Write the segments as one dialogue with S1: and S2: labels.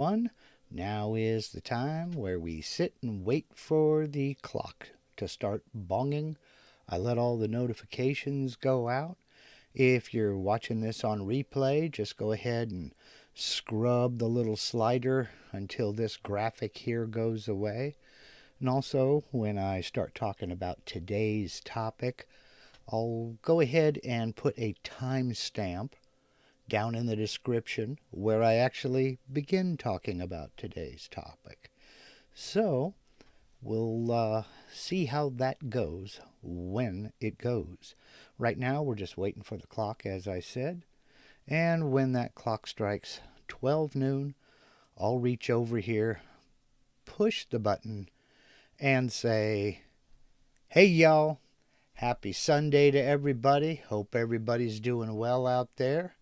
S1: One, now is the time where we sit and wait for the clock to start bonging. I let all the notifications go out. If you're watching this on replay, just go ahead and scrub the little slider until this graphic here goes away. And also, when I start talking about today's topic, I'll go ahead and put a timestamp down in the description where I actually begin talking about today's topic. So, we'll see how that goes when it goes. Right now, we're just waiting for the clock, as I said. And when that clock strikes 12 noon, I'll reach over here, push the button, and say, hey, y'all. Happy Sunday to everybody. Hope everybody's doing well out there.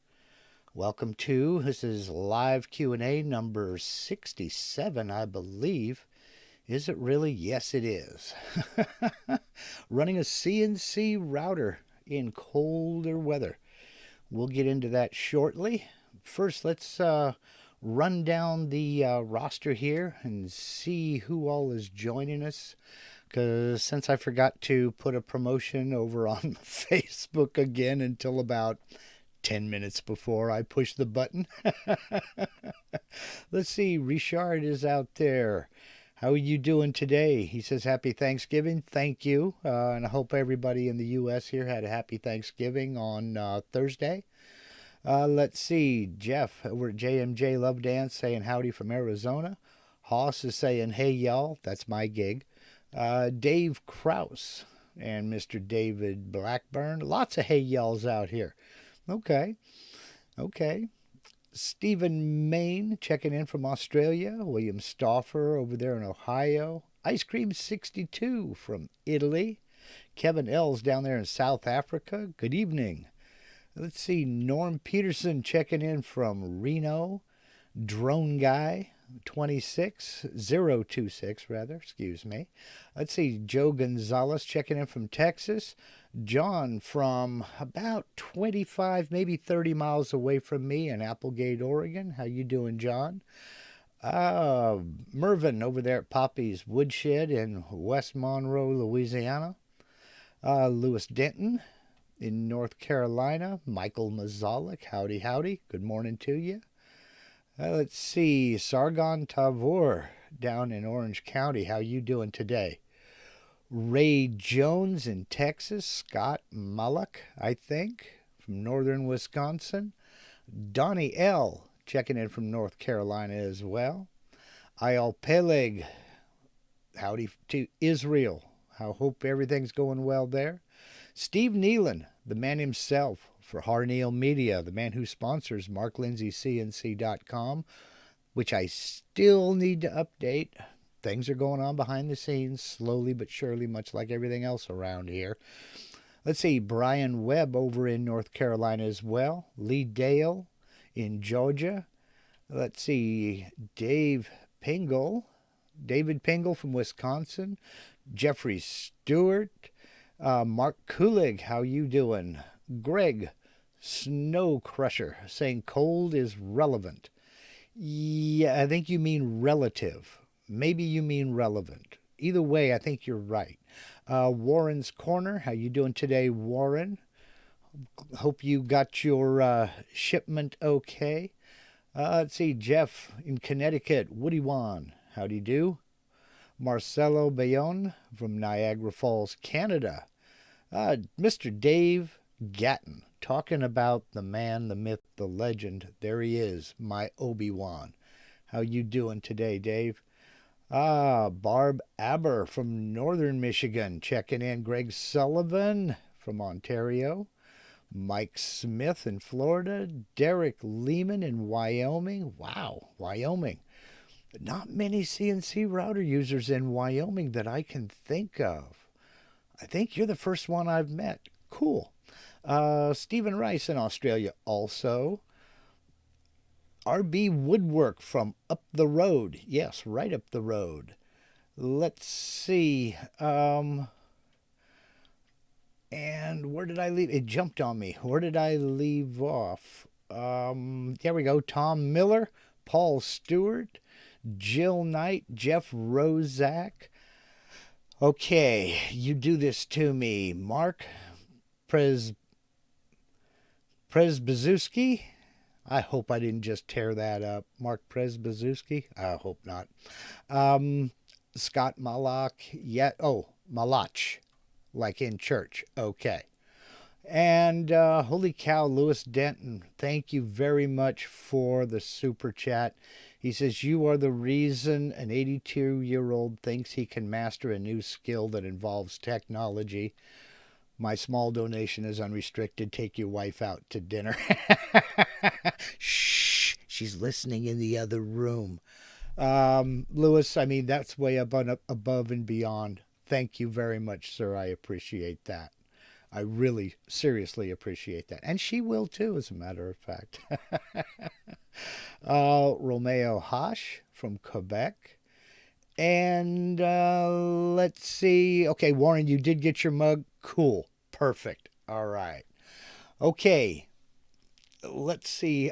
S1: Welcome to, this is live Q&A number 67, I believe. Is it really? Yes, it is. Running a CNC router in colder weather. We'll get into that shortly. First, let's run down the roster here and see who all is joining us. Because since I forgot to put a promotion over on Facebook again until about 10 minutes before I push the button. Let's see, Richard is out there. How are you doing today? He says happy Thanksgiving. Thank you. And I hope everybody in the U.S. here had a happy Thanksgiving on Thursday. Let's see, Jeff over at JMJ Love Dance saying howdy from Arizona. Hoss is saying hey y'all. That's my gig. Dave Kraus and Mr. David Blackburn. Lots of hey y'alls out here. Okay. Stephen Main checking in from Australia. William Stauffer over there in Ohio. Ice Cream 62 from Italy. Kevin Ells down there in South Africa. Good evening. Let's see. Norm Peterson checking in from Reno. Drone Guy 026 rather, excuse me. Let's see, Joe Gonzalez checking in from Texas. John from about 25, maybe 30 miles away from me in Applegate, Oregon. How you doing, John? Mervyn over there at Poppy's Woodshed in West Monroe, Louisiana. Lewis Denton in North Carolina. Michael Mazalik, howdy. Good morning to you. Let's see, Sargon Tavor down in Orange County. How you doing today? Ray Jones in Texas. Scott Mullock, I think, from northern Wisconsin. Donnie L. checking in from North Carolina as well. Ayal Peleg, howdy to Israel. I hope everything's going well there. Steve Nealon, the man himself, for Harneal Media, the man who sponsors MarkLindsayCNC.com, which I still need to update. Things are going on behind the scenes, slowly but surely, much like everything else around here. Let's see, Brian Webb over in North Carolina as well. Lee Dale in Georgia. Let's see, David Pingle from Wisconsin. Jeffrey Stewart. Mark Kulig, how you doing? Greg Snow Crusher saying cold is relevant. Yeah, I think you mean relative. Maybe you mean relevant. Either way, I think you're right. Warren's Corner, how you doing today, Warren? Hope you got your shipment okay. Let's see, Jeff in Connecticut, Woody Wan, how do you do? Marcelo Bayonne from Niagara Falls, Canada. Mr. Dave Gatton, talking about the man, the myth, the legend. There he is, my Obi-Wan. How you doing today, Dave? Barb Aber from northern Michigan, checking in. Greg Sullivan from Ontario. Mike Smith in Florida. Derek Lehman in Wyoming. Wow, Wyoming. Not many CNC router users in Wyoming that I can think of. I think you're the first one I've met. Cool. Stephen Rice in Australia also. RB Woodwork from up the road. Yes, right up the road. Let's see. And where did I leave? It jumped on me. Where did I leave off? There we go. Tom Miller, Paul Stewart, Jill Knight, Jeff Rozak. Okay, you do this to me. Mark Presbazewski. I hope I didn't just tear that up. Mark Presbazewski. I hope not. Scott Malach. Malach. Like in church. Okay. And holy cow, Lewis Denton, thank you very much for the super chat. He says, you are the reason an 82-year-old thinks he can master a new skill that involves technology. My small donation is unrestricted. Take your wife out to dinner. Shh, she's listening in the other room. Lewis, I mean, that's way above and beyond. Thank you very much, sir. I appreciate that. I really, seriously appreciate that. And she will too, as a matter of fact. Romeo Hash from Quebec. And let's see. Okay, Warren, you did get your mug. Cool. Perfect. All right. Okay. Let's see.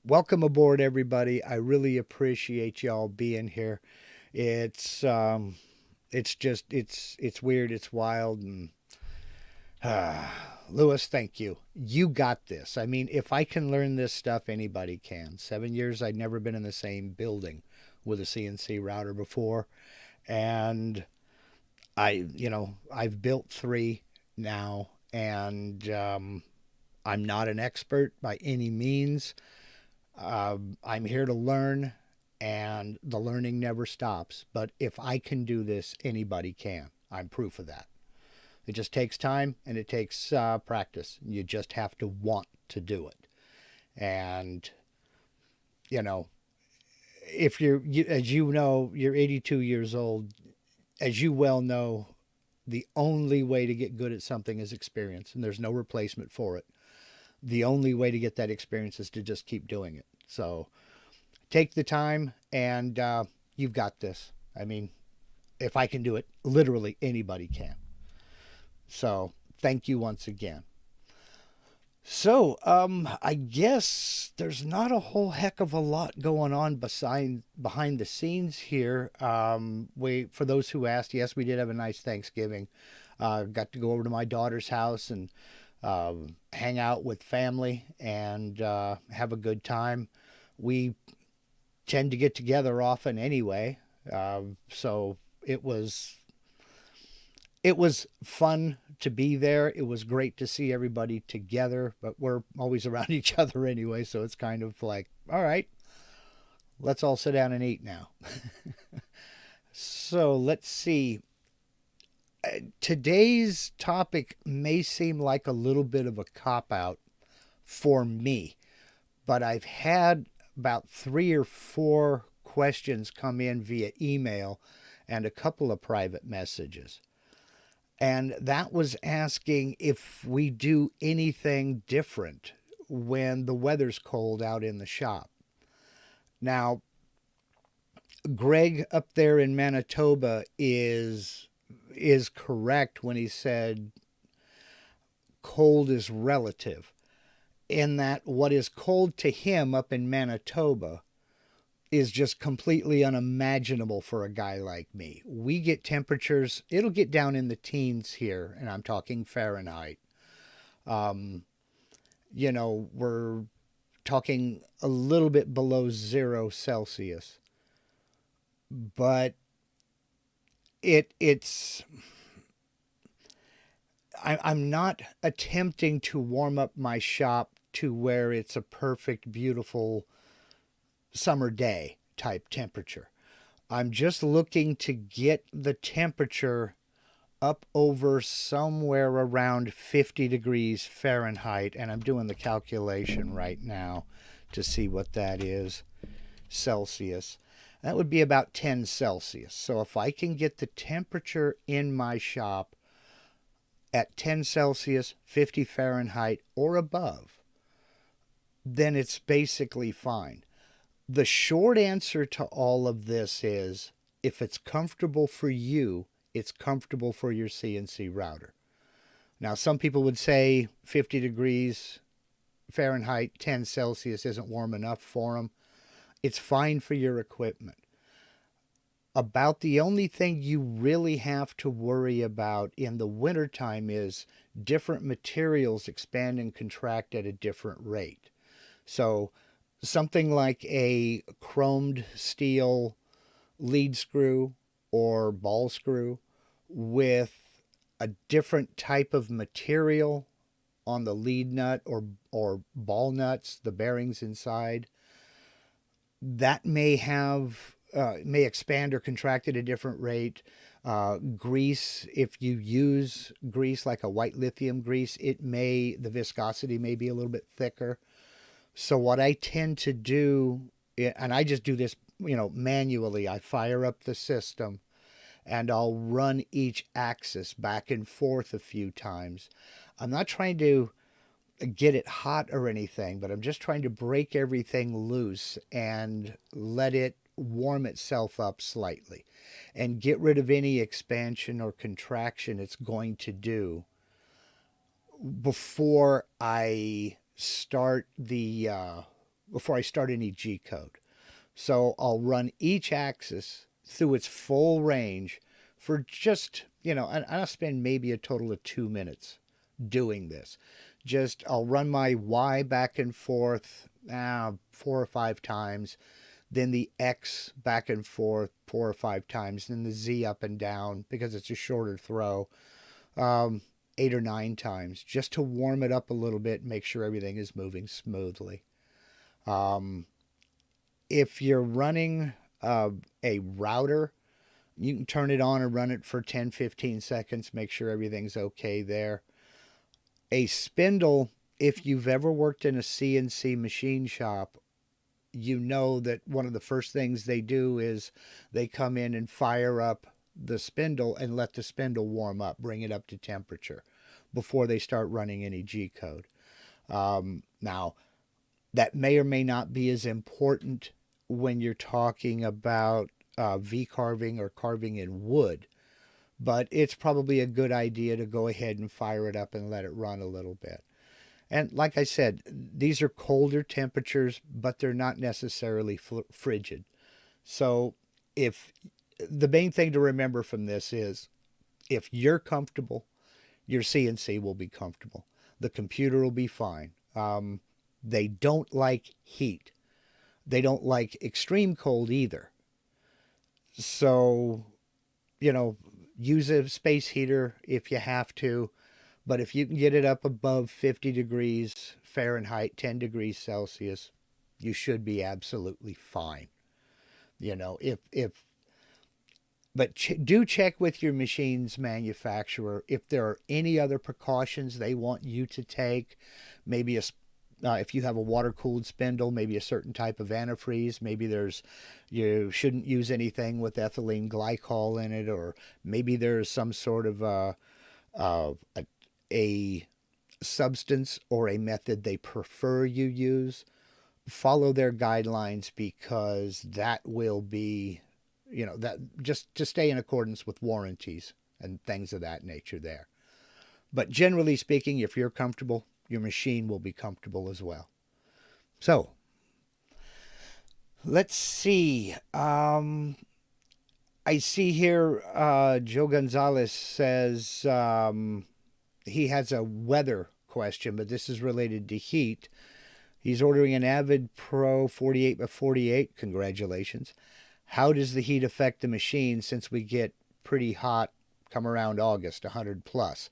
S1: Welcome aboard, everybody. I really appreciate y'all being here. It's weird. It's wild. And Lewis, thank you. You got this. I mean, if I can learn this stuff, anybody can. 7 years, I'd never been in the same building with a CNC router before. And I've built 3 now, and I'm not an expert by any means. I'm here to learn, and the learning never stops. But if I can do this, anybody can. I'm proof of that. It just takes time, and it takes practice. You just have to want to do it. And, if as you know, you're 82 years old, as you well know, the only way to get good at something is experience, and there's no replacement for it. The only way to get that experience is to just keep doing it. So take the time, and you've got this. I mean, if I can do it, literally anybody can. So thank you once again. So I guess there's not a whole heck of a lot going on behind the scenes here. For those who asked, yes, we did have a nice Thanksgiving. Got to go over to my daughter's house and hang out with family and have a good time. We tend to get together often anyway, so it was fun to be there. It was great to see everybody together, but we're always around each other anyway, so it's kind of like, all right, let's all sit down and eat now. So let's see. Today's topic may seem like a little bit of a cop-out for me, but I've had about 3 or 4 questions come in via email and a couple of private messages. And that was asking if we do anything different when the weather's cold out in the shop. Now, Greg up there in Manitoba is correct when he said cold is relative, in that what is cold to him up in Manitoba is just completely unimaginable for a guy like me. We get temperatures, it'll get down in the teens here, and I'm talking Fahrenheit. We're talking a little bit below 0 Celsius. But I'm not attempting to warm up my shop to where it's a perfect, beautiful summer day type temperature. I'm just looking to get the temperature up over somewhere around 50 degrees Fahrenheit, and I'm doing the calculation right now to see what that is Celsius. That would be about 10 Celsius. So if I can get the temperature in my shop at 10 Celsius, 50 Fahrenheit or above, then it's basically fine. The short answer to all of this is, if it's comfortable for you, it's comfortable for your CNC router. Now, some people would say 50 degrees Fahrenheit, 10 Celsius isn't warm enough for them. It's fine for your equipment. About the only thing you really have to worry about in the wintertime is different materials expand and contract at a different rate. So something like a chromed steel lead screw or ball screw with a different type of material on the lead nut or ball nuts, the bearings inside, that may expand or contract at a different rate. Grease, if you use grease like a white lithium grease, the viscosity may be a little bit thicker. So what I tend to do, and I just do this, manually, I fire up the system and I'll run each axis back and forth a few times. I'm not trying to get it hot or anything, but I'm just trying to break everything loose and let it warm itself up slightly and get rid of any expansion or contraction it's going to do before I start any G code. So I'll run each axis through its full range for just, and I'll spend maybe a total of 2 minutes doing this. I'll run my Y back and forth 4 or 5 times, then the X back and forth 4 or 5 times, then the Z up and down because it's a shorter throw 8 or 9 times, just to warm it up a little bit and make sure everything is moving smoothly. If you're running a router, you can turn it on and run it for 10-15 seconds, make sure everything's okay there. A spindle, if you've ever worked in a CNC machine shop, you know that one of the first things they do is they come in and fire up the spindle and let the spindle warm up, bring it up to temperature before they start running any G code. Now, that may or may not be as important when you're talking about V carving or carving in wood, but it's probably a good idea to go ahead and fire it up and let it run a little bit. And like I said, these are colder temperatures, but they're not necessarily frigid. So the main thing to remember from this is, if you're comfortable, your CNC will be comfortable. The computer will be fine. They don't like heat. They don't like extreme cold either. So, use a space heater if you have to. But if you can get it up above 50 degrees Fahrenheit, 10 degrees Celsius, you should be absolutely fine. But do check with your machine's manufacturer if there are any other precautions they want you to take. Maybe if you have a water-cooled spindle, maybe a certain type of antifreeze. Maybe you shouldn't use anything with ethylene glycol in it, or maybe there's some sort of a substance or a method they prefer you use. Follow their guidelines, because that will be, that just to stay in accordance with warranties and things of that nature there. But generally speaking, if you're comfortable, your machine will be comfortable as well. So, let's see. I see here Joe Gonzalez says he has a weather question, but this is related to heat. He's ordering an Avid Pro 48x48. Congratulations. How does the heat affect the machine since we get pretty hot come around August, 100 plus?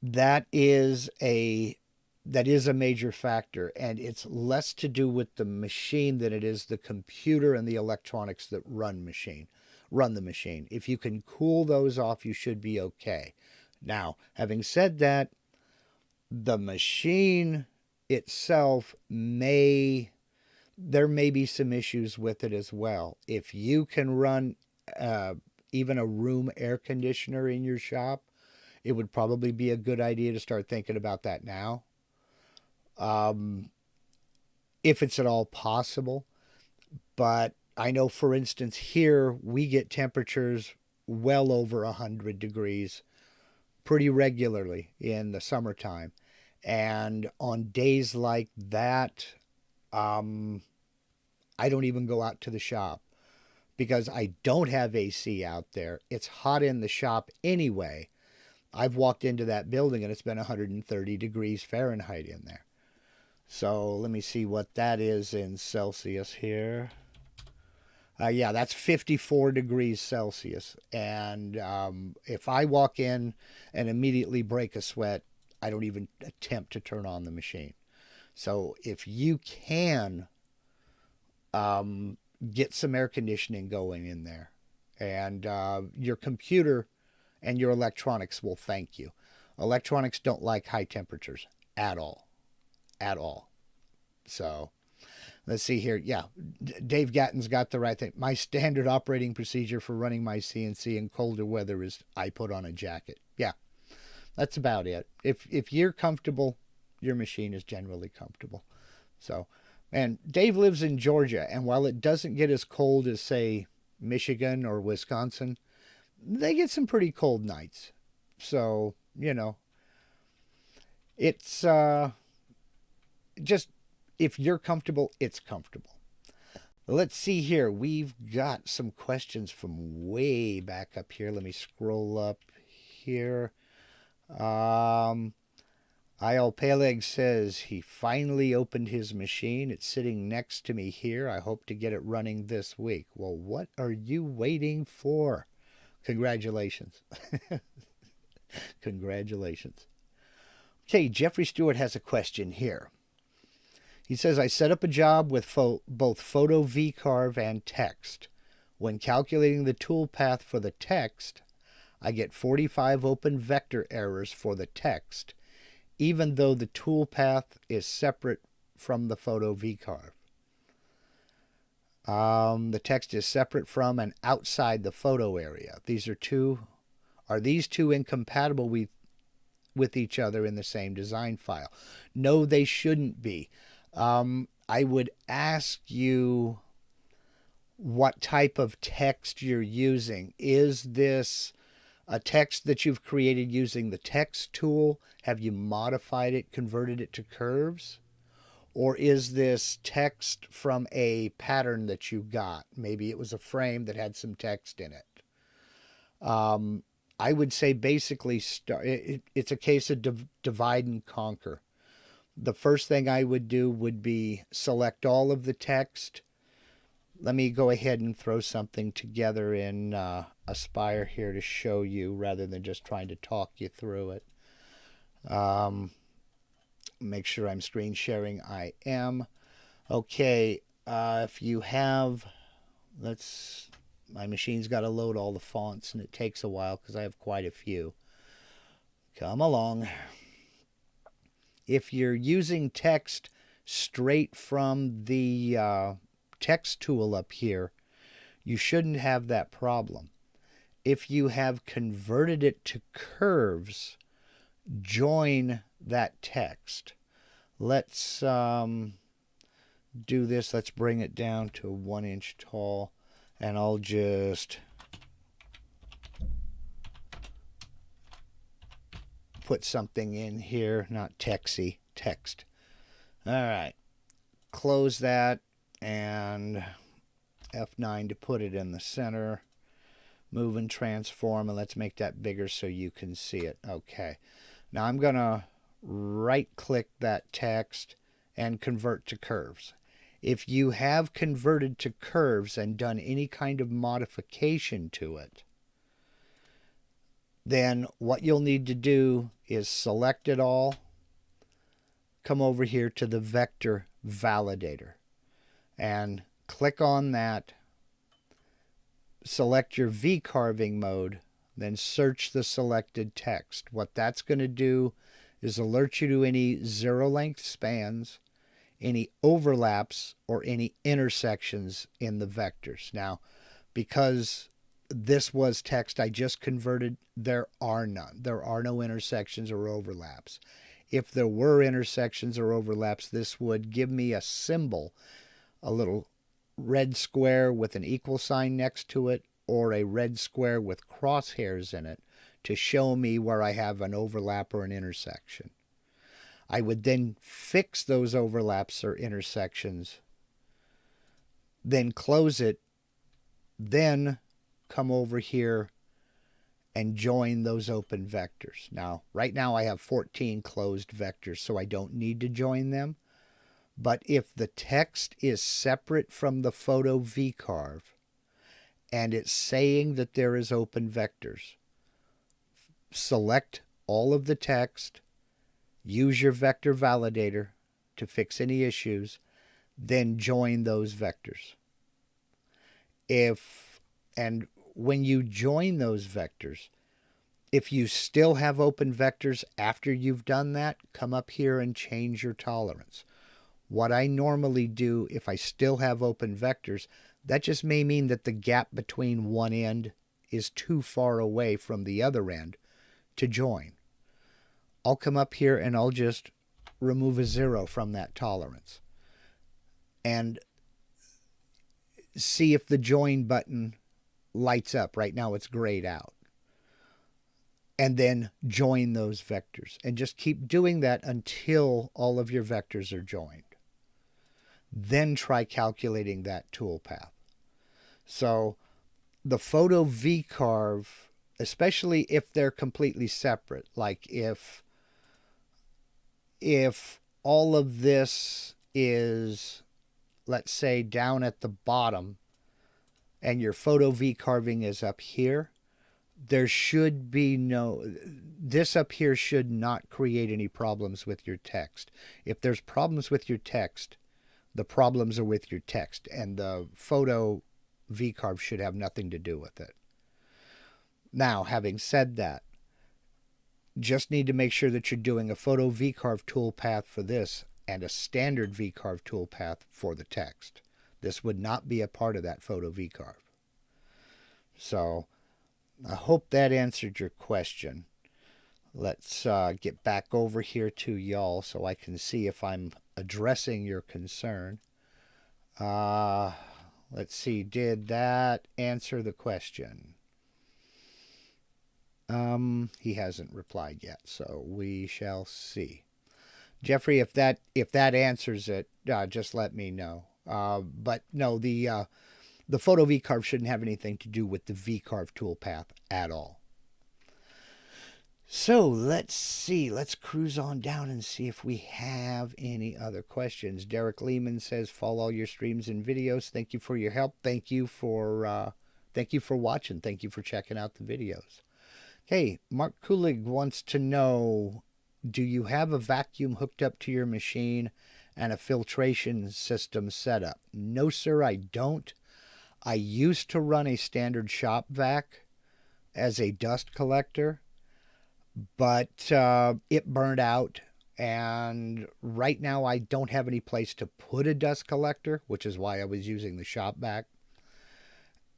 S1: That is a major factor, and it's less to do with the machine than it is the computer and the electronics that run the machine. If you can cool those off, you should be okay. Now, having said that, the machine itself there may be some issues with it as well. If you can run even a room air conditioner in your shop, it would probably be a good idea to start thinking about that now. If it's at all possible. But I know, for instance, here we get temperatures well over 100 degrees pretty regularly in the summertime. And on days like that, I don't even go out to the shop because I don't have AC out there. It's hot in the shop anyway. I've walked into that building and it's been 130 degrees Fahrenheit in there. So let me see what that is in Celsius here. Yeah, that's 54 degrees Celsius. And if I walk in and immediately break a sweat, I don't even attempt to turn on the machine. So if you can get some air conditioning going in there, and your computer and your electronics will thank you. Electronics don't like high temperatures at all. At all. So let's see here. Yeah, Dave Gatton's got the right thing. My standard operating procedure for running my CNC in colder weather is I put on a jacket. Yeah, that's about it. If you're comfortable, your machine is generally comfortable. So, and Dave lives in Georgia, and while it doesn't get as cold as, say, Michigan or Wisconsin, they get some pretty cold nights. So, it's just, if you're comfortable, it's comfortable. Let's see here. We've got some questions from way back up here. Let me scroll up here. I.L. Peleg says he finally opened his machine. It's sitting next to me here. I hope to get it running this week. Well, what are you waiting for? Congratulations. Congratulations. Okay, Jeffrey Stewart has a question here. He says, I set up a job with both photo vcarve and text. When calculating the toolpath for the text, I get 45 open vector errors for the text, even though the toolpath is separate from the photo vcarve. The text is separate from and outside the photo area. Are these two incompatible with each other in the same design file? No, they shouldn't be. I would ask you what type of text you're using. Is this a text that you've created using the text tool? Have you modified it, converted it to curves? Or is this text from a pattern that you got? Maybe it was a frame that had some text in it. I would say basically it's a case of divide and conquer. The first thing I would do would be select all of the text. Let me go ahead and throw something together in Aspire here to show you rather than just trying to talk you through it. Make sure I'm screen sharing. I am. Okay, if you have, my machine's got to load all the fonts and it takes a while because I have quite a few. Come along. If you're using text straight from the text tool up here, you shouldn't have that problem. If you have converted it to curves, join that text. Let's do this. Let's bring it down to 1 inch tall, and I'll just put something in here, not texty, text. All right, close that and F9 to put it in the center. Move and transform, and let's make that bigger so you can see it. Okay, now I'm gonna right click that text and convert to curves. If you have converted to curves and done any kind of modification to it, then what you'll need to do is select it all, come over here to the vector validator and click on that, select your V-carving mode, then search the selected text. What that's going to do is alert you to any zero length spans, any overlaps, or any intersections in the vectors. Now, because this was text I just converted, there are none. There are no intersections or overlaps. If there were intersections or overlaps, this would give me a symbol, a little red square with an equal sign next to it, or a red square with crosshairs in it to show me where I have an overlap or an intersection. I would then fix those overlaps or intersections then close it, then come over here and join those open vectors. Now, right now I have 14 closed vectors, so I don't need to join them. But if the text is separate from the photo vcarve and it's saying that there is open vectors, select all of the text, use your vector validator to fix any issues, then join those vectors. And when you join those vectors, if you still have open vectors after you've done that, come up here and change your tolerance. What I normally do, if I still have open vectors, that just may mean that the gap between one end is too far away from the other end to join. I'll come up here and I'll just remove a 0 from that tolerance and see if the join button lights up. Right now it's grayed out. And then join those vectors. And just keep doing that until all of your vectors are joined. Then try calculating that toolpath. So the photo vcarve, especially if they're completely separate, like if all of this is, let's say, down at the bottom and your photo vcarving is up here, there should be this up here should not create any problems with your text. If there's problems with your text, the problems are with your text, and the photo vcarve should have nothing to do with it. Now, having said that, just need to make sure that you're doing a photo vcarve toolpath for this and a standard vcarve toolpath for the text. This would not be a part of that photo vcarve. So I hope that answered your question. Let's get back over here to y'all so I can see if I'm addressing your concern. Let's see, did that answer the question? He hasn't replied yet, so we shall see. Jeffrey, if that answers it, just let me know. But no, the photo vcarve shouldn't have anything to do with the vcarve toolpath at all. So let's see. Let's cruise on down and see if we have any other questions. Derek Lehman says, "Follow all your streams and videos. Thank you for your help. Thank you for watching. Thank you for checking out the videos." Hey, Mark Kulig wants to know, do you have a vacuum hooked up to your machine and a filtration system set up? No, sir, I don't. I used to run a standard shop vac as a dust collector, but it burned out, and right now I don't have any place to put a dust collector, which is why I was using the shop vac.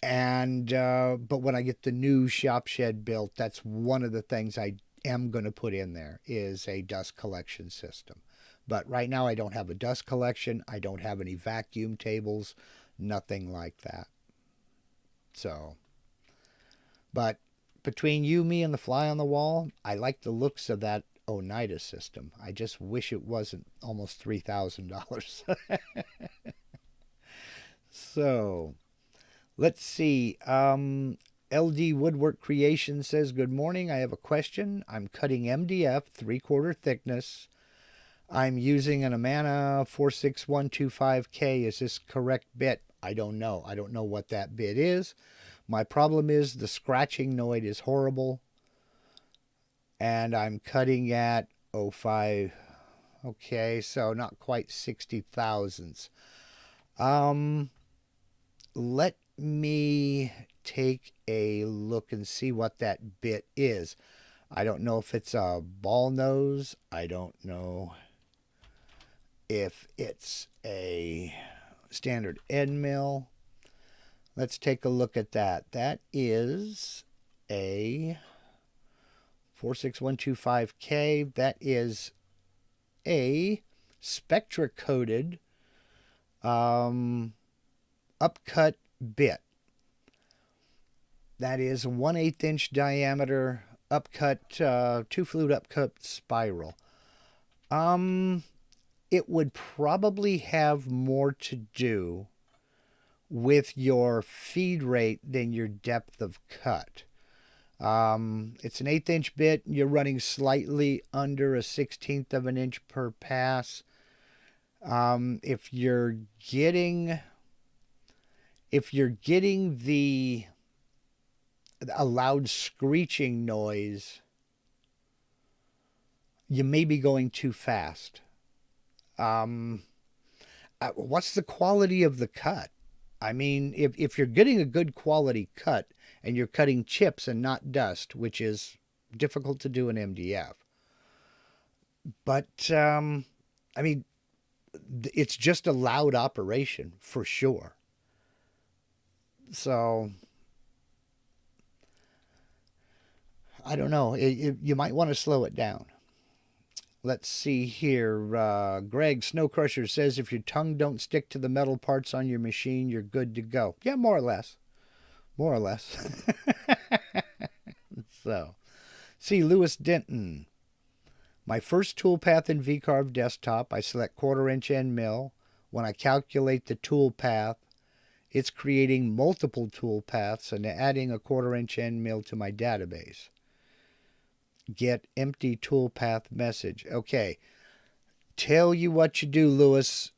S1: And but when I get the new shop shed built, that's one of the things I am going to put in there is a dust collection system. But right now I don't have a dust collection. I don't have any vacuum tables, nothing like that. So, but between you, me, and the fly on the wall, I like the looks of that Oneida system. I just wish it wasn't almost $3,000. So, let's see. LD Woodwork Creation says, "Good morning. I have a question. I'm cutting MDF 3/4 thickness. I'm using an Amana 46125K. Is this correct bit? I don't know. I don't know what that bit is. My problem is the scratching noise is horrible. And I'm cutting at 05. Okay, so not quite 60 thousandths. Let me take a look and see what that bit is. I don't know if it's a ball nose. I don't know if it's a standard end mill. Let's take a look at that. That is a 46125K. That is a Spectra coated upcut bit. That is a 1/8 inch diameter upcut, 2-flute upcut spiral. It would probably have more to do with your feed rate than your depth of cut. It's an 1/8 inch bit. You're running slightly under a 1/16 of an inch per pass. If you're getting the a loud screeching noise, you may be going too fast. What's the quality of the cut? I mean, if you're getting a good quality cut and you're cutting chips and not dust, which is difficult to do in MDF. But, I mean, it's just a loud operation for sure. So, I don't know. You might want to slow it down. Let's see here. Greg Snow Crusher says if your tongue don't stick to the metal parts on your machine, you're good to go. Yeah, more or less. More or less. So, see, Lewis Denton. My first toolpath in VCarve desktop, I select 1/4 inch end mill. When I calculate the toolpath, it's creating multiple toolpaths and adding a 1/4 inch end mill to my database. Get empty toolpath message. Okay. Tell you what you do, Lewis.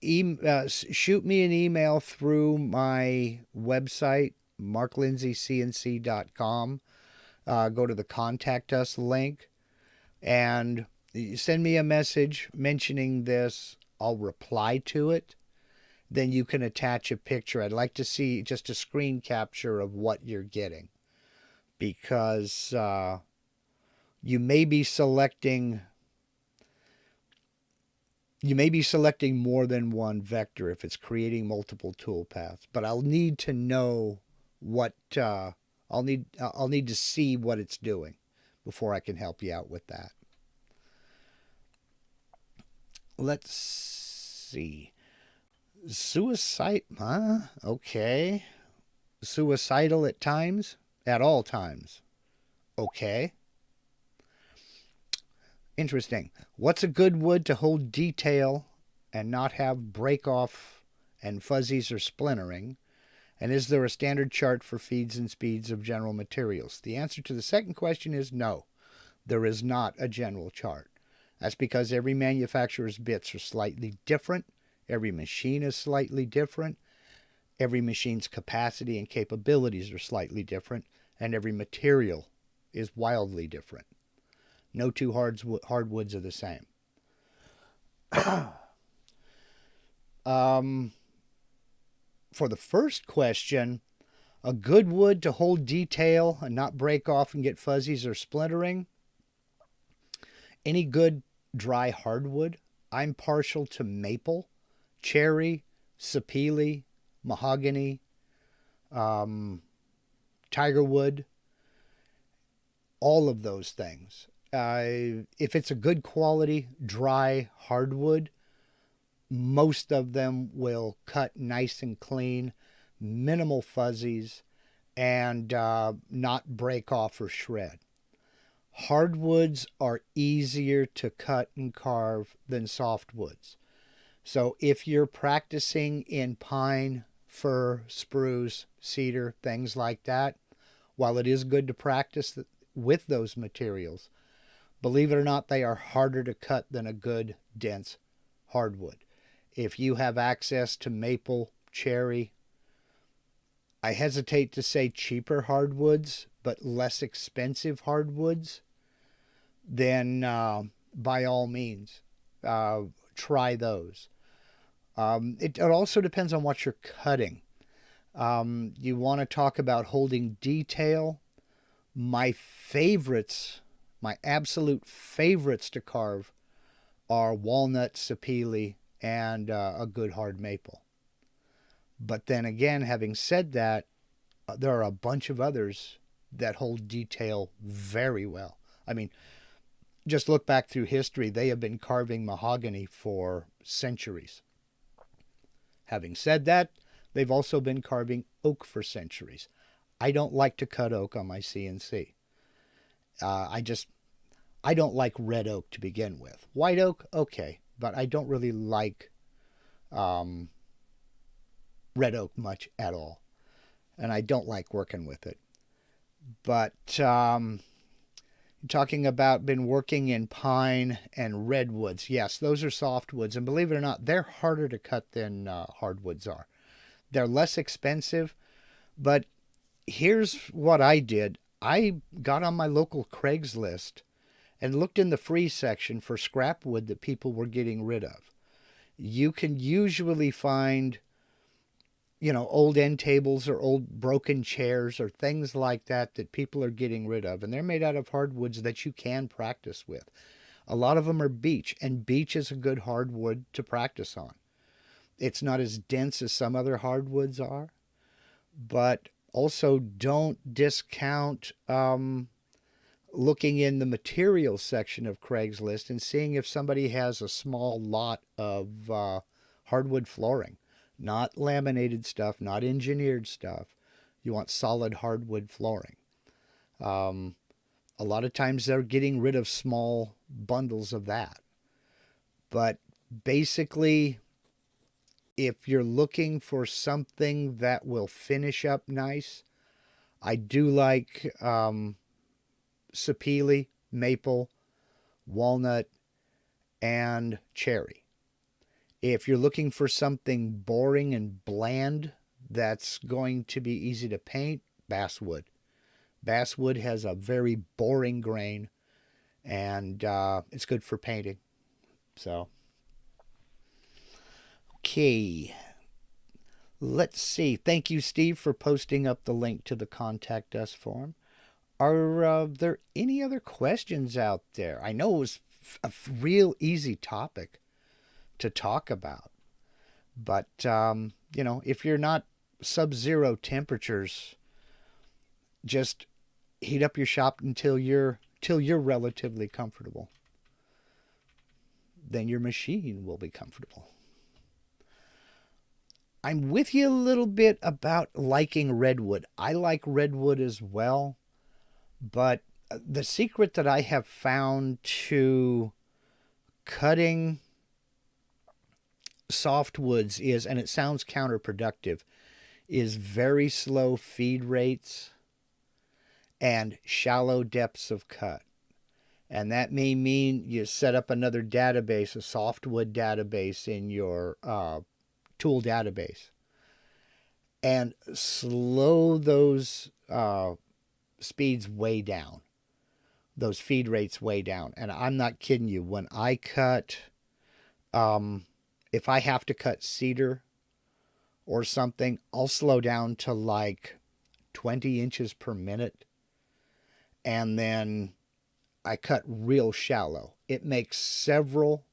S1: Shoot me an email through my website, marklindsaycnc.com. Go to the Contact Us link and send me a message mentioning this. I'll reply to it. Then you can attach a picture. I'd like to see just a screen capture of what you're getting, because you may be selecting more than one vector if it's creating multiple toolpaths. But I'll need to know what I'll need to see what it's doing before I can help you out with that. Let's see. Suicide, okay. Suicidal at times, at all times. Okay. Interesting. What's a good wood to hold detail and not have break off and fuzzies or splintering? And is there a standard chart for feeds and speeds of general materials? The answer to the second question is no. There is not a general chart. That's because every manufacturer's bits are slightly different. Every machine is slightly different. Every machine's capacity and capabilities are slightly different. And every material is wildly different. No two hardwoods are the same. For the first question, a good wood to hold detail and not break off and get fuzzies or splintering. Any good dry hardwood. I'm partial to maple, cherry, sapele, mahogany, tigerwood, all of those things. If it's a good quality dry hardwood, most of them will cut nice and clean, minimal fuzzies, and not break off or shred. Hardwoods are easier to cut and carve than softwoods. So if you're practicing in pine, fir, spruce, cedar, things like that, while it is good to practice with those materials, believe it or not, they are harder to cut than a good, dense hardwood. If you have access to maple, cherry, I hesitate to say cheaper hardwoods, but less expensive hardwoods, then by all means, try those. It also depends on what you're cutting. You want to talk about holding detail. My favorites, my absolute favorites to carve are walnut, sapele, and a good hard maple. But then again, having said that, there are a bunch of others that hold detail very well. I mean, just look back through history. They have been carving mahogany for centuries. Having said that, they've also been carving oak for centuries. I don't like to cut oak on my CNC. I don't like red oak to begin with. White oak, okay, but I don't really like red oak much at all, and I don't like working with it. But talking about been working in pine and redwoods. Yes, those are softwoods, and believe it or not, they're harder to cut than hardwoods are. They're less expensive, but here's what I did. I got on my local Craigslist and looked in the free section for scrap wood that people were getting rid of. You can usually find, old end tables or old broken chairs or things like that that people are getting rid of. And they're made out of hardwoods that you can practice with. A lot of them are beech, and beech is a good hardwood to practice on. It's not as dense as some other hardwoods are, but also don't discount looking in the materials section of Craigslist and seeing if somebody has a small lot of hardwood flooring. Not laminated stuff, not engineered stuff. You want solid hardwood flooring. A lot of times they're getting rid of small bundles of that. But basically, if you're looking for something that will finish up nice, I do like sapele, maple, walnut, and cherry. If you're looking for something boring and bland that's going to be easy to paint, basswood. Basswood has a very boring grain, and it's good for painting. So, okay. Let's see. Thank you, Steve, for posting up the link to the Contact Us form. Are there any other questions out there? I know it was a real easy topic to talk about, but if you're not sub-zero temperatures, just heat up your shop until you're relatively comfortable. Then your machine will be comfortable. I'm with you a little bit about liking redwood. I like redwood as well, but the secret that I have found to cutting softwoods is, and it sounds counterproductive, is very slow feed rates and shallow depths of cut. And that may mean you set up another database, a softwood database in your tool database, and slow those speeds way down, those feed rates way down. And I'm not kidding you. When I cut, if I have to cut cedar or something, I'll slow down to like 20 inches per minute. And then I cut real shallow. It makes several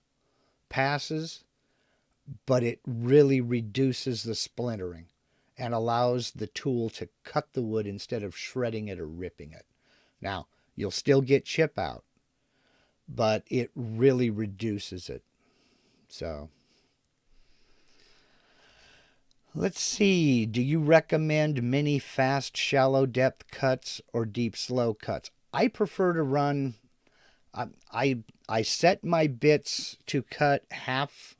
S1: passes, but it really reduces the splintering and allows the tool to cut the wood instead of shredding it or ripping it. Now, you'll still get chip out, but it really reduces it. So, let's see. Do you recommend many fast, shallow depth cuts or deep, slow cuts? I prefer to run, I set my bits to cut half.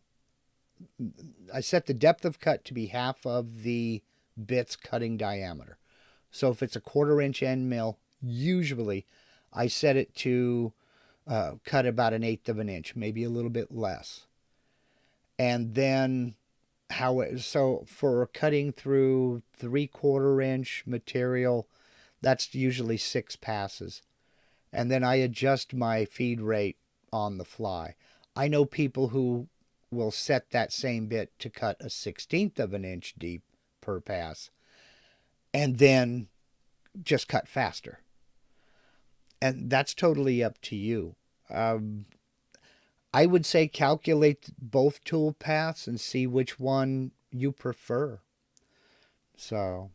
S1: I set the depth of cut to be half of the bit's cutting diameter. So if it's a 1/4 inch end mill, usually I set it to cut about 1/8 of an inch, maybe a little bit less. And then so for cutting through 3/4 inch material, that's usually 6 passes. And then I adjust my feed rate on the fly. I know people who will set that same bit to cut a 1/16 of an inch deep per pass and then just cut faster. And that's totally up to you. I would say calculate both tool paths and see which one you prefer. So,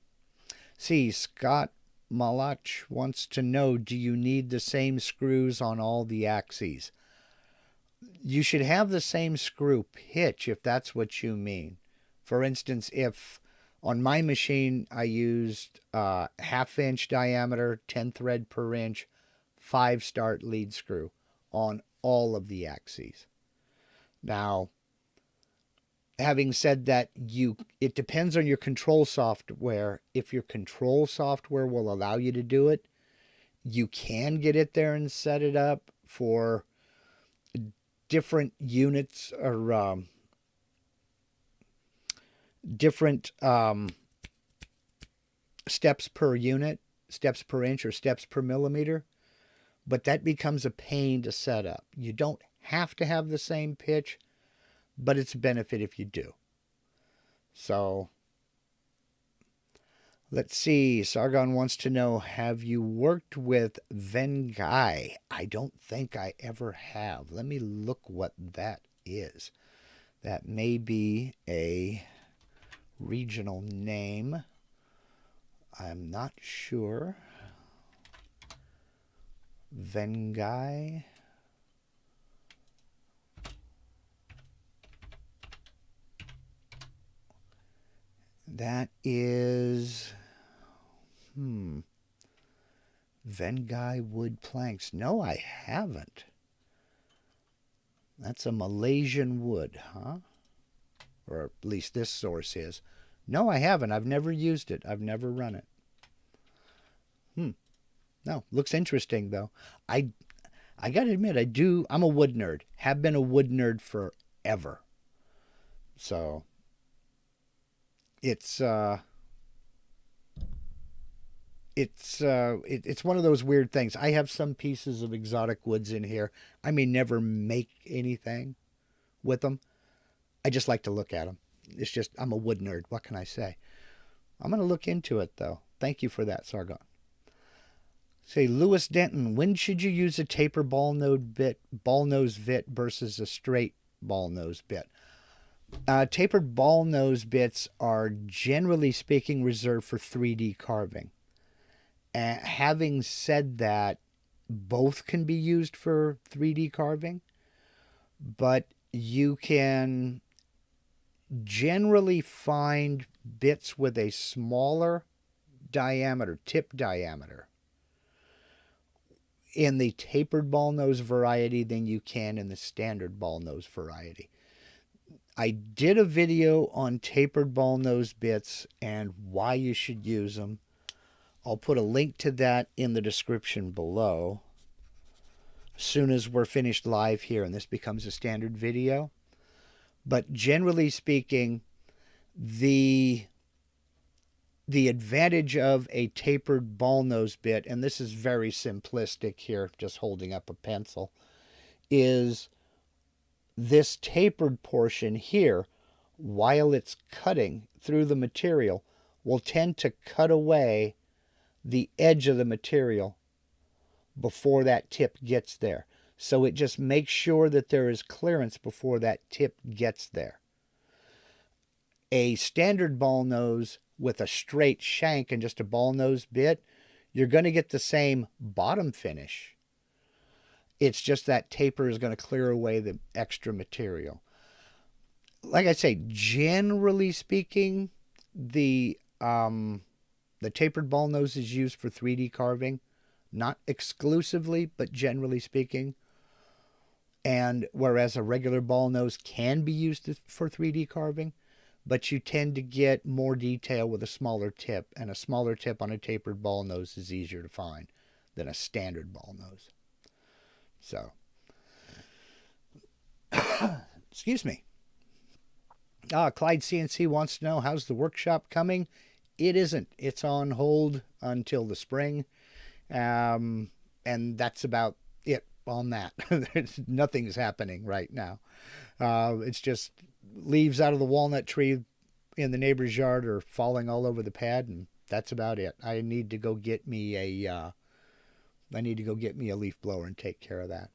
S1: see, Scott Malach wants to know, do you need the same screws on all the axes? You should have the same screw pitch if that's what you mean. For instance, if on my machine I used 1/2 inch diameter, 10 thread per inch, 5-start lead screw on all of the axes. Now, having said that, it depends on your control software. If your control software will allow you to do it, you can get it there and set it up for different units or different steps per unit, steps per inch, or steps per millimeter. But that becomes a pain to set up. You don't have to have the same pitch, but it's a benefit if you do. So let's see. Sargon wants to know, have you worked with Vengai? I don't think I ever have. Let me look what that is. That may be a regional name. I'm not sure. Vengai. That is, Vengai wood planks. No, I haven't. That's a Malaysian wood, huh? Or at least this source is. No, I haven't. I've never used it. I've never run it. No, looks interesting though. I gotta admit, I'm a wood nerd. Have been a wood nerd forever. So it's one of those weird things. I have some pieces of exotic woods in here. I may never make anything with them. I just like to look at them. It's just, I'm a wood nerd. What can I say? I'm going to look into it though. Thank you for that, Sargon. Say, Lewis Denton, when should you use a taper ball nose bit versus a straight ball nose bit? Tapered ball nose bits are, generally speaking, reserved for 3D carving. Having said that, both can be used for 3D carving, but you can generally find bits with a smaller diameter, tip diameter, in the tapered ball nose variety than you can in the standard ball nose variety. I did a video on tapered ball nose bits and why you should use them. I'll put a link to that in the description below as soon as we're finished live here and this becomes a standard video. But generally speaking, the advantage of a tapered ball nose bit, and this is very simplistic here, just holding up a pencil, is this tapered portion here, while it's cutting through the material, will tend to cut away the edge of the material before that tip gets there. So it just makes sure that there is clearance before that tip gets there. A standard ball nose with a straight shank and just a ball nose bit, you're going to get the same bottom finish. It's just that taper is going to clear away the extra material. Like I say, generally speaking, the tapered ball nose is used for 3D carving. Not exclusively, but generally speaking. And whereas a regular ball nose can be used for 3D carving, but you tend to get more detail with a smaller tip, and a smaller tip on a tapered ball nose is easier to find than a standard ball nose. So, excuse me. Clyde CNC wants to know, how's the workshop coming? It isn't. It's on hold until the spring. And that's about it on that. Nothing's happening right now. It's just leaves out of the walnut tree in the neighbor's yard are falling all over the pad, and that's about it. I need to go get me a leaf blower and take care of that.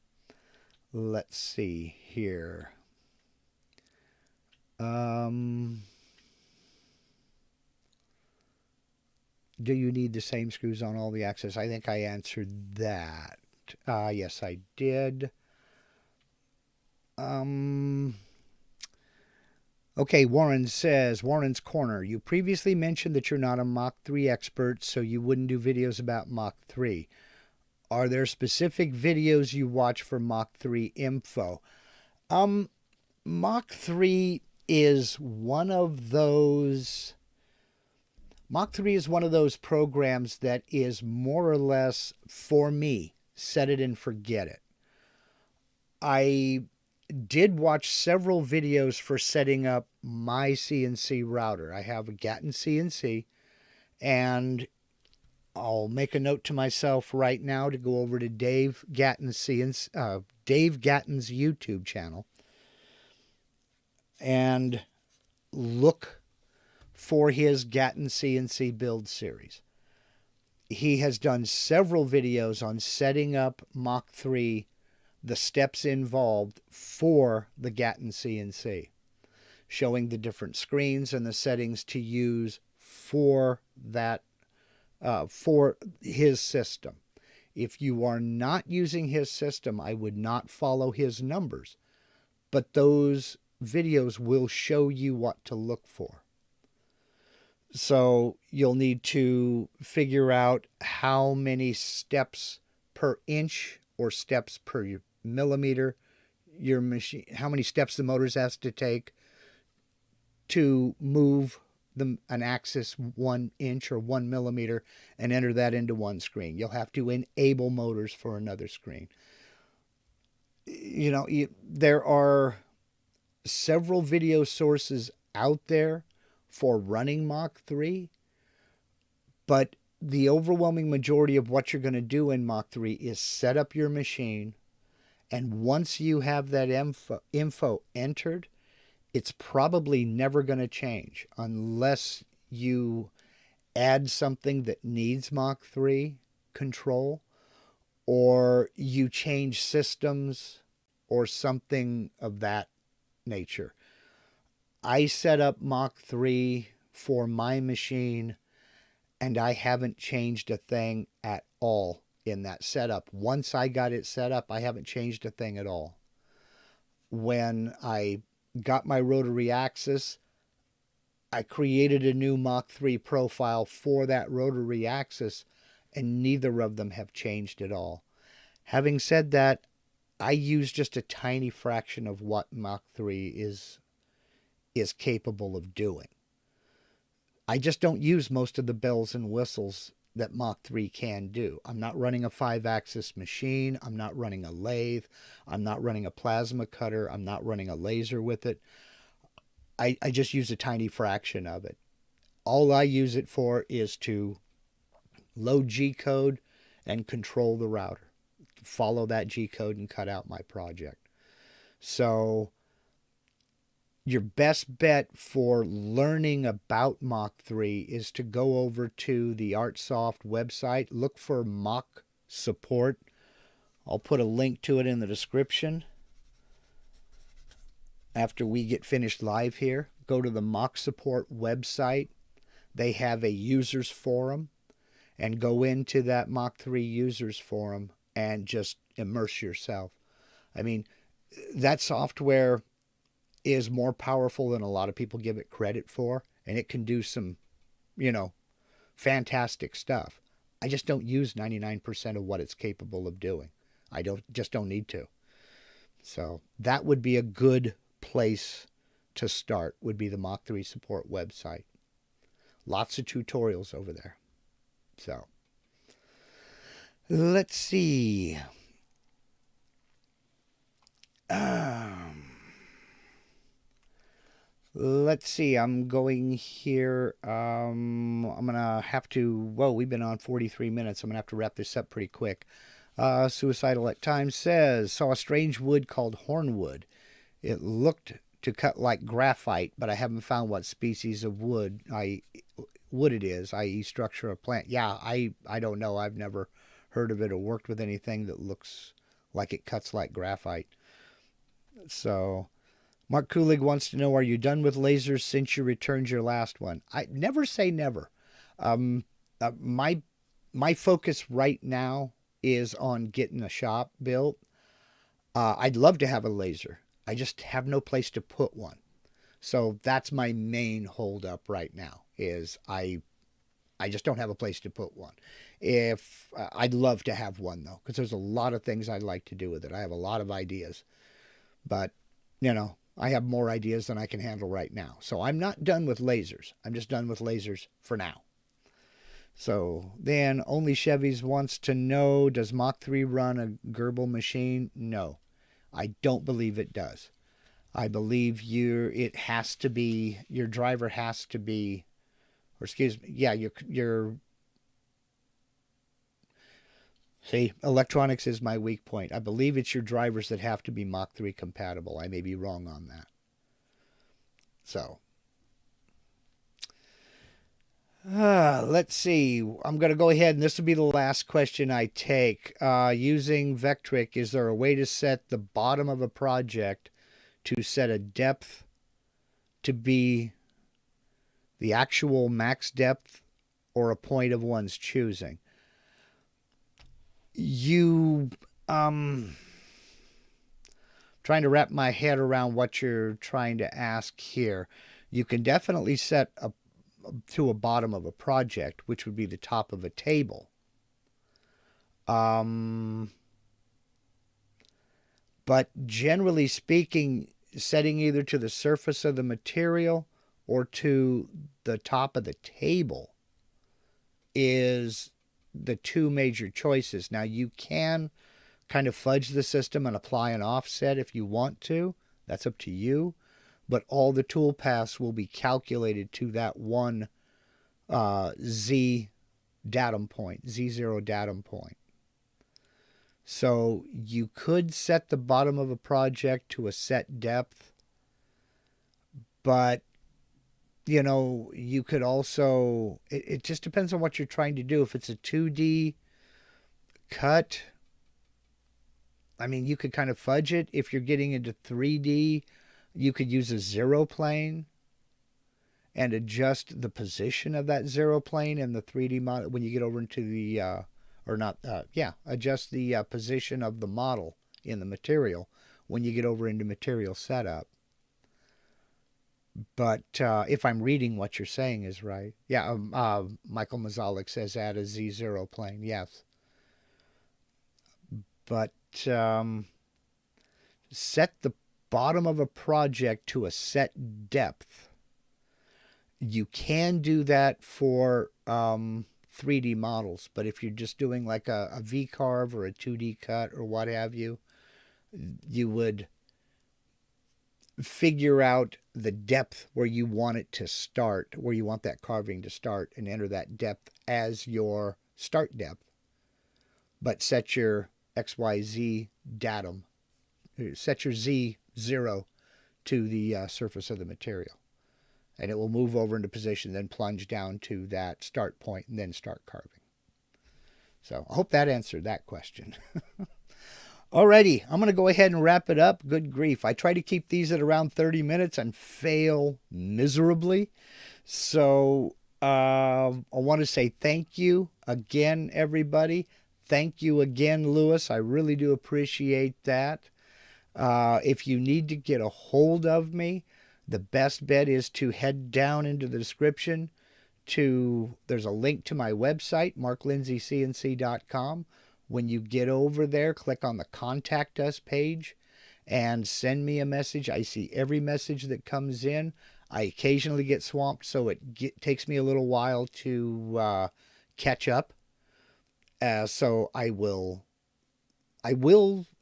S1: Let's see here. Do you need the same screws on all the axes? I think I answered that. Yes, I did. Okay, Warren's Corner. You previously mentioned that you're not a Mach 3 expert, so you wouldn't do videos about Mach 3. Are there specific videos you watch for Mach 3 info? Mach 3 is one of those Mach 3 is one of those programs that is more or less, for me, set it and forget it. I did watch several videos for setting up my CNC router. I have a Gatton CNC, and I'll make a note to myself right now to go over to Dave Gatton's YouTube channel and look for his Gatton CNC build series. He has done several videos on setting up Mach 3, the steps involved for the Gatton CNC, showing the different screens and the settings to use for that, for his system. If you are not using his system, I would not follow his numbers, but those videos will show you what to look for. So you'll need to figure out how many steps per inch or steps per millimeter your machine, how many steps the motor has to take to move an axis 1 inch or 1 millimeter and enter that into one screen. You'll have to enable motors for another screen. There are several video sources out there for running Mach 3, but the overwhelming majority of what you're going to do in Mach 3 is set up your machine, and once you have that info entered, it's probably never going to change unless you add something that needs Mach 3 control, or you change systems or something of that nature. I set up Mach 3 for my machine, and I haven't changed a thing at all in that setup. Once I got it set up, I haven't changed a thing at all. When I got my rotary axis, I created a new Mach 3 profile for that rotary axis, and neither of them have changed at all. Having said that, I use just a tiny fraction of what Mach 3 is capable of doing. I just don't use most of the bells and whistles that Mach 3 can do. I'm not running a 5-axis machine. I'm not running a lathe. I'm not running a plasma cutter. I'm not running a laser with it. I just use a tiny fraction of it. All I use it for is to load G-code and control the router. Follow that G-code and cut out my project. So your best bet for learning about Mach 3 is to go over to the ArtSoft website, look for Mach support. I'll put a link to it in the description. After we get finished live here, go to the Mach support website. They have a users forum, and go into that Mach 3 users forum and just immerse yourself. I mean, that software is more powerful than a lot of people give it credit for, and it can do some, fantastic stuff. I just don't use 99% of what it's capable of doing. I just don't need to. So that would be a good place to start, would be the Mach 3 support website. Lots of tutorials over there. So let's see. Let's see, I'm going here. I'm going to have to, we've been on 43 minutes. I'm going to have to wrap this up pretty quick. Suicidal at Times says, saw a strange wood called hornwood. It looked to cut like graphite, but I haven't found what species of wood it is, i.e. structure of plant. Yeah, I don't know. I've never heard of it or worked with anything that looks like it cuts like graphite. So Mark Kulig wants to know, are you done with lasers since you returned your last one? I never say never. My focus right now is on getting a shop built. I'd love to have a laser. I just have no place to put one. So that's my main holdup right now, is I just don't have a place to put one. I'd love to have one, though, because there's a lot of things I'd like to do with it. I have a lot of ideas. But, I have more ideas than I can handle right now. So I'm not done with lasers. I'm just done with lasers for now. So then Only Chevys wants to know, does Mach 3 run a Gerbil machine? No, I don't believe it does. I believe it has to be, your driver has to be, or excuse me, yeah, your see, electronics is my weak point. I believe it's your drivers that have to be Mach 3 compatible. I may be wrong on that. So, let's see. I'm going to go ahead, and this will be the last question I take. Using Vectric, is there a way to set the bottom of a project to set a depth to be the actual max depth or a point of one's choosing? Trying to wrap my head around what you're trying to ask here. You can definitely set to a bottom of a project, which would be the top of a table. But generally speaking, setting either to the surface of the material or to the top of the table is the two major choices. Now, you can kind of fudge the system and apply an offset if you want to. That's up to you. But all the tool paths will be calculated to that one Z datum point, Z0 datum point. So you could set the bottom of a project to a set depth, but you could also, it just depends on what you're trying to do. If it's a 2D cut, I mean, you could kind of fudge it. If you're getting into 3D, you could use a zero plane and adjust the position of that zero plane in the 3D model when you get over into the, adjust the position of the model in the material when you get over into material setup. But if I'm reading what you're saying is right. Yeah, Michael Mazalik says add a Z0 plane. Yes. But set the bottom of a project to a set depth. You can do that for 3D models, but if you're just doing like a V-carve or a 2D cut or what have you, you would figure out the depth where you want it to start, where you want that carving to start, and enter that depth as your start depth. But set your XYZ datum, set your Z0 to the surface of the material. And it will move over into position, then plunge down to that start point, and then start carving. So I hope that answered that question. Alrighty, I'm going to go ahead and wrap it up. Good grief. I try to keep these at around 30 minutes and fail miserably. So I want to say thank you again, everybody. Thank you again, Lewis. I really do appreciate that. If you need to get a hold of me, the best bet is to head down into the description there's a link to my website, marklindsaycnc.com. When you get over there, click on the Contact Us page and send me a message. I see every message that comes in. I occasionally get swamped, so it takes me a little while to catch up. So I will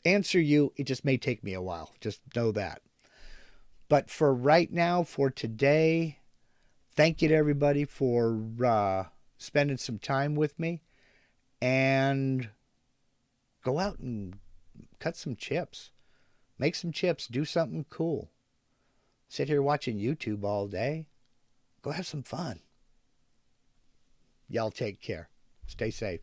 S1: answer you. It just may take me a while. Just know that. But for right now, for today, thank you to everybody for spending some time with me. And go out and cut some chips. Make some chips. Do something cool. Sit here watching YouTube all day. Go have some fun. Y'all take care. Stay safe.